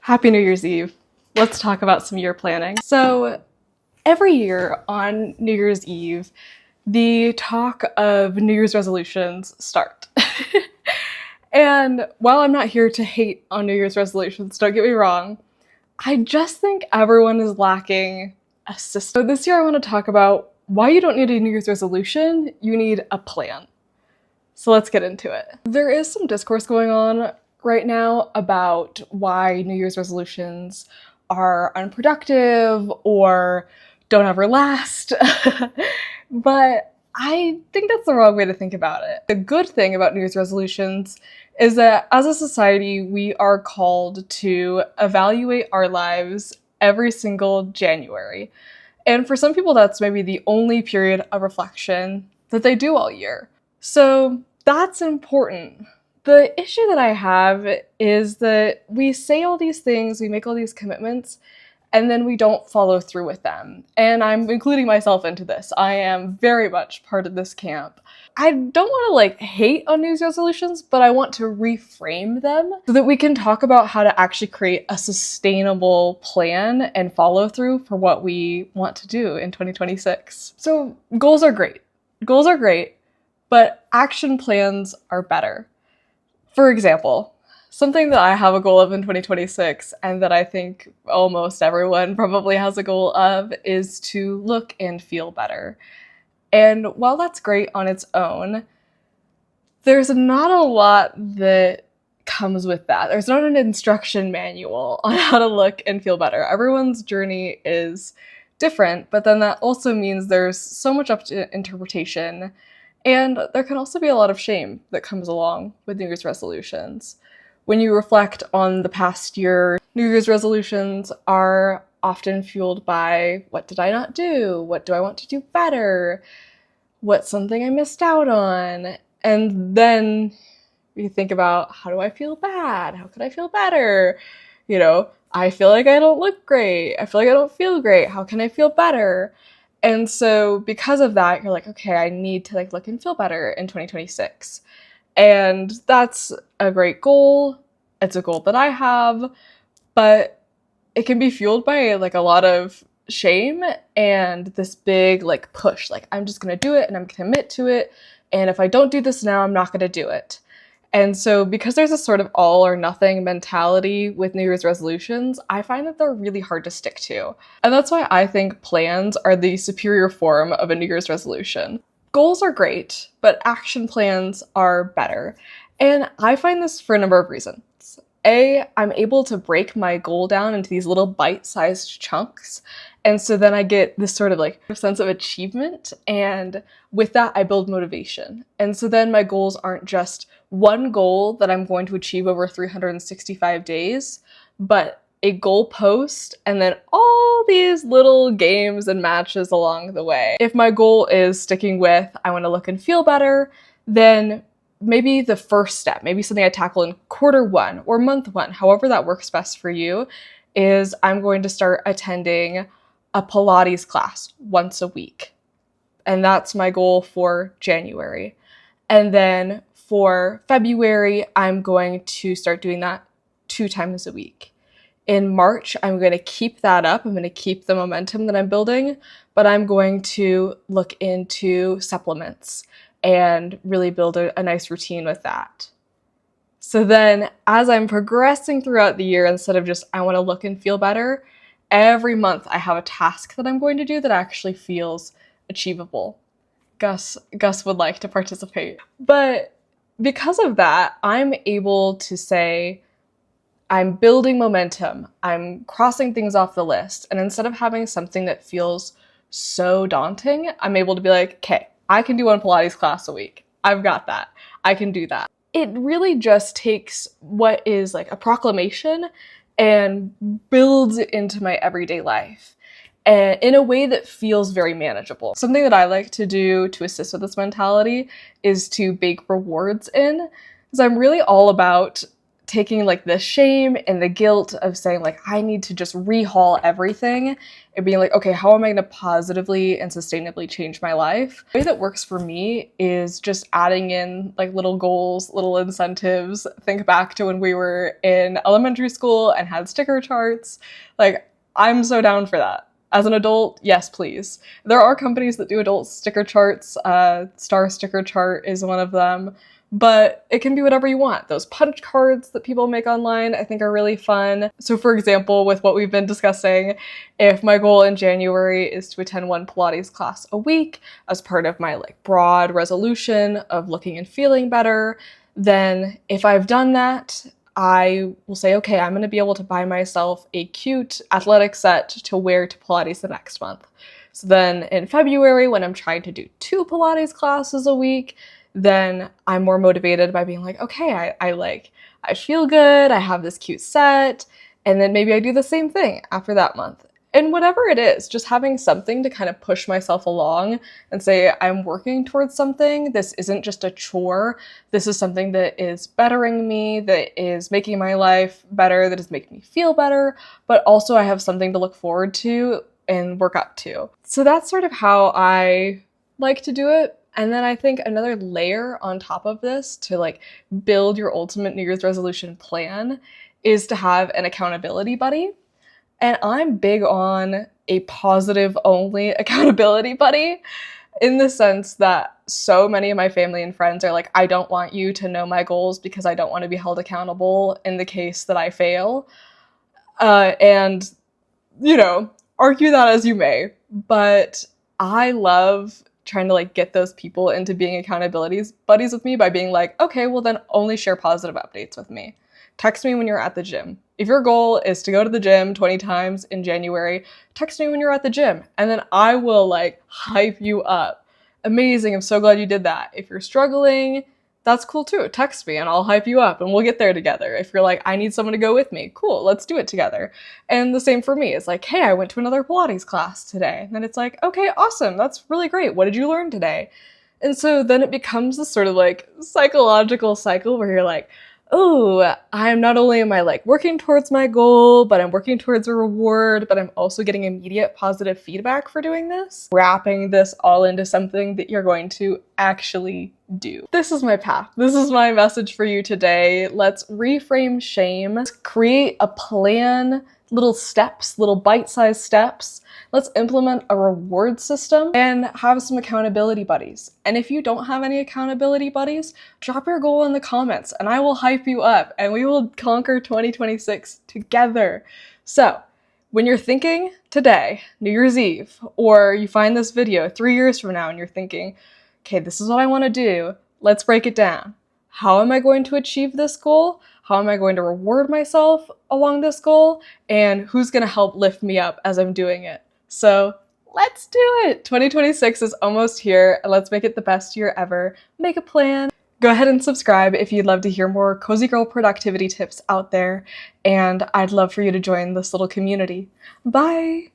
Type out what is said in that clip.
Happy New Year's Eve. Let's talk about some year planning. So every year on New Year's Eve, the talk of New Year's resolutions start. And while I'm not here to hate on New Year's resolutions, don't get me wrong, I just think everyone is lacking a system. So this year I want to talk about why you don't need a New Year's resolution, you need a plan. So let's get into it. There is some discourse going on right now about why New Year's resolutions are unproductive or don't ever last. But I think that's the wrong way to think about it. The good thing about New Year's resolutions is that as a society, we are called to evaluate our lives every single January. And for some people, that's maybe the only period of reflection that they do all year. So that's important. The issue that I have is that we say all these things, we make all these commitments, and then we don't follow through with them. And I'm including myself into this. I am very much part of this camp. I don't want to hate on New Year's resolutions, but I want to reframe them so that we can talk about how to actually create a sustainable plan and follow through for what we want to do in 2026. So goals are great. Goals are great, but action plans are better. For example, something that I have a goal of in 2026 and that I think almost everyone probably has a goal of is to look and feel better. And while that's great on its own, there's not a lot that comes with that. There's not an instruction manual on how to look and feel better. Everyone's journey is different, but then that also means there's so much up to interpretation. And there can also be a lot of shame that comes along with New Year's resolutions. When you reflect on the past year, New Year's resolutions are often fueled by, what did I not do? What do I want to do better? What's something I missed out on? And then you think about, how do I feel bad? How could I feel better? I feel like I don't look great. I feel like I don't feel great. How can I feel better? And so because of that, you're like, okay, I need to look and feel better in 2026. And that's a great goal. It's a goal that I have, but it can be fueled by a lot of shame and this big push. I'm just going to do it and I'm going to commit to it. And if I don't do this now, I'm not going to do it. And so because there's a sort of all or nothing mentality with New Year's resolutions, I find that they're really hard to stick to. And that's why I think plans are the superior form of a New Year's resolution. Goals are great, but action plans are better. And I find this for a number of reasons. A, I'm able to break my goal down into these little bite-sized chunks. And so then I get this sort of sense of achievement. And with that, I build motivation. And so then my goals aren't just one goal that I'm going to achieve over 365 days, but a goal post and then all these little games and matches along the way. If my goal is sticking with, I want to look and feel better, then maybe the first step, maybe something I tackle in quarter one or month one, however that works best for you, is I'm going to start attending a Pilates class once a week. And that's my goal for January. And then for February, I'm going to start doing that 2 times a week. In March, I'm going to keep that up. I'm going to keep the momentum that I'm building, but I'm going to look into supplements and really build a nice routine with that. So then as I'm progressing throughout the year, instead of just, I want to look and feel better, every month I have a task that I'm going to do that actually feels achievable. Gus would like to participate. But because of that, I'm able to say, I'm building momentum, I'm crossing things off the list, and instead of having something that feels so daunting, I'm able to be like, okay, I can do 1 Pilates class a week. I've got that. I can do that. It really just takes what is a proclamation and builds it into my everyday life, and in a way that feels very manageable. Something that I like to do to assist with this mentality is to bake rewards in, because I'm really all about taking like the shame and the guilt of saying like I need to just rehaul everything and being like, okay, how am I going to positively and sustainably change my life? The way that works for me is just adding in like little goals, little incentives. Think back to when we were in elementary school and had sticker charts. Like, I'm so down for that. As an adult, yes, please. There are companies that do adult sticker charts. Star Sticker Chart is one of them. But it can be whatever you want. Those punch cards that people make online, I think, are really fun. So for example, with what we've been discussing, if my goal in January is to attend one Pilates class a week as part of my like broad resolution of looking and feeling better, then if I've done that, I will say, okay, I'm going to be able to buy myself a cute athletic set to wear to Pilates the next month. So then in February, when I'm trying to do 2 Pilates classes a week, then I'm more motivated by being like, okay, I feel good, I have this cute set, and then maybe I do the same thing after that month. And whatever it is, just having something to kind of push myself along and say, I'm working towards something. This isn't just a chore. This is something that is bettering me, that is making my life better, that is making me feel better, but also I have something to look forward to and work up to. So that's sort of how I like to do it. And then I think another layer on top of this to like build your ultimate New Year's resolution plan is to have an accountability buddy. And I'm big on a positive only accountability buddy in the sense that so many of my family and friends are like, I don't want you to know my goals because I don't want to be held accountable in the case that I fail. And, you know, argue that as you may, but I love trying to like get those people into being accountability buddies with me by being like, okay, well then only share positive updates with me. Text me when you're at the gym. If your goal is to go to the gym 20 times in January, text me when you're at the gym and then I will like hype you up. Amazing, I'm so glad you did that. If you're struggling, that's cool too. Text me and I'll hype you up and we'll get there together. If you're like, I need someone to go with me, cool, let's do it together. And the same for me. It's like, hey, I went to another Pilates class today. And then it's like, okay, awesome, that's really great. What did you learn today? And so then it becomes this sort of like psychological cycle where you're like, oh, I'm not only am I like working towards my goal, but I'm working towards a reward, but I'm also getting immediate positive feedback for doing this. Wrapping this all into something that you're going to actually do. This is my path. This is my message for you today. Let's reframe shame. Let's create a plan, little steps, little bite-sized steps. Let's implement a reward system and have some accountability buddies. And if you don't have any accountability buddies, drop your goal in the comments and I will hype you up and we will conquer 2026 together. So when you're thinking today, New Year's Eve, or you find this video 3 years from now and you're thinking, okay, this is what I want to do, let's break it down. How am I going to achieve this goal? How am I going to reward myself along this goal? And who's going to help lift me up as I'm doing it? So let's do it! 2026 is almost here, and let's make it the best year ever. Make a plan. Go ahead and subscribe if you'd love to hear more Cozy Girl productivity tips out there, and I'd love for you to join this little community. Bye!